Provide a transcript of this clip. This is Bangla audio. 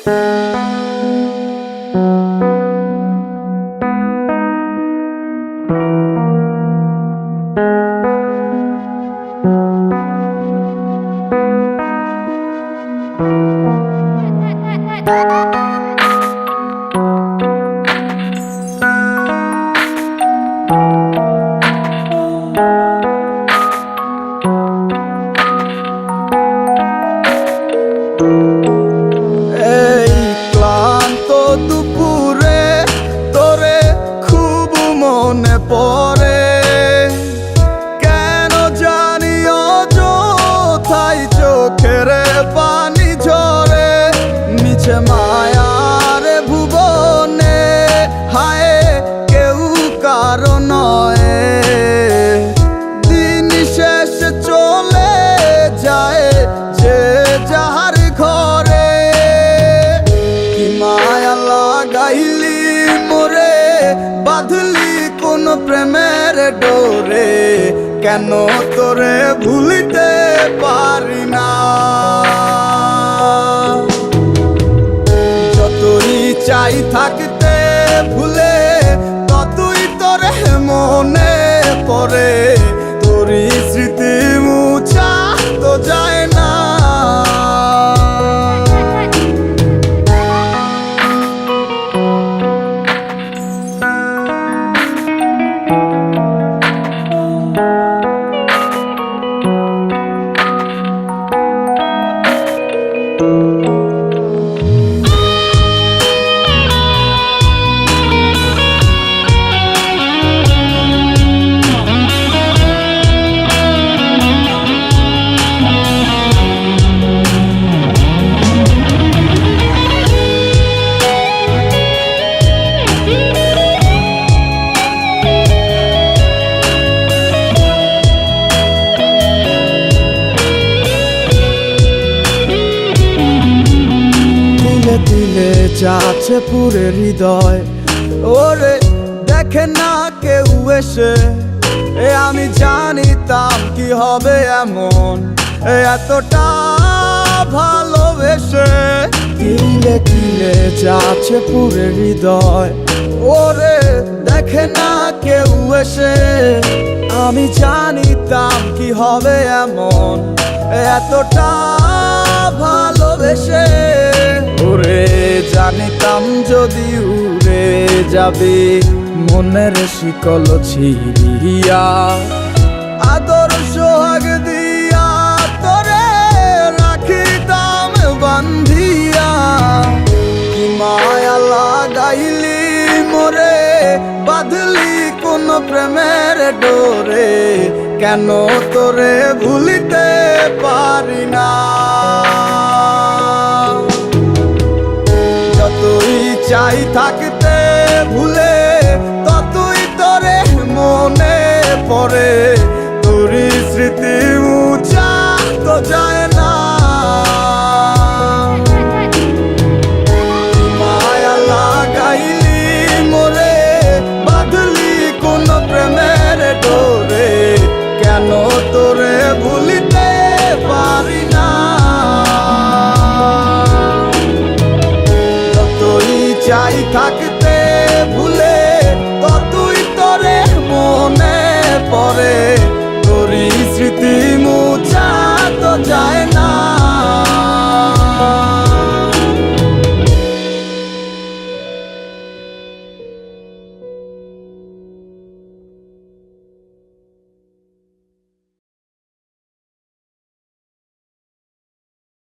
এই ক্লান্ত দুপুরে তোরে খুব মনে পড়ে, কেন জানি অযথাই চোখের পানি ঝরে। মিছে মায়ার ভুবনে হায় কেউ কারো নয়, দিন শেষ চলে যায় যে যাহার ঘরে। কি মায়া লাগাইলি মোরে, বাঁধলি কোন প্রেমের ডোরে, কেন তোরে ভুলিতে পারি না। যতই চাই থাকতে ভুলে, ততই তোরে মনে পড়ে। তোরই স্মৃতি মুছা তো যায় না। দিলে যাচ্ছে পুরে হৃদয়, ওরে দেখে না কেউ এসে। আমি জানিতাম কি হবে এমন, এতটা ভালোবেসে। দিলে দিলে যাচ্ছে পুরে হৃদয়, ওরে দেখে না কেউ এসে। আমি জানিতাম কি হবে এমন, এতটা ভালোবেসে। ওরে জানিতাম যদি উড়ে যাবে মনের শিকল ছিড়িয়া, আদর সোহাগ দিয়া তোরে রাখিতাম বান্ধিয়া। কি মায়া লাগাইলি মোরে, বাঁধলি কোন প্রেমের ডোরে, কেন তোরে ভুলিতে পারি না। যতই চাই থাকতে ভুলে, ততই তোরে মনে পড়ে। তোরই স্মৃতি মুছা তো যায় না। মায়া লাগাইলি মোরে, বাঁধলি কোন প্রেমের ডোরে, কেন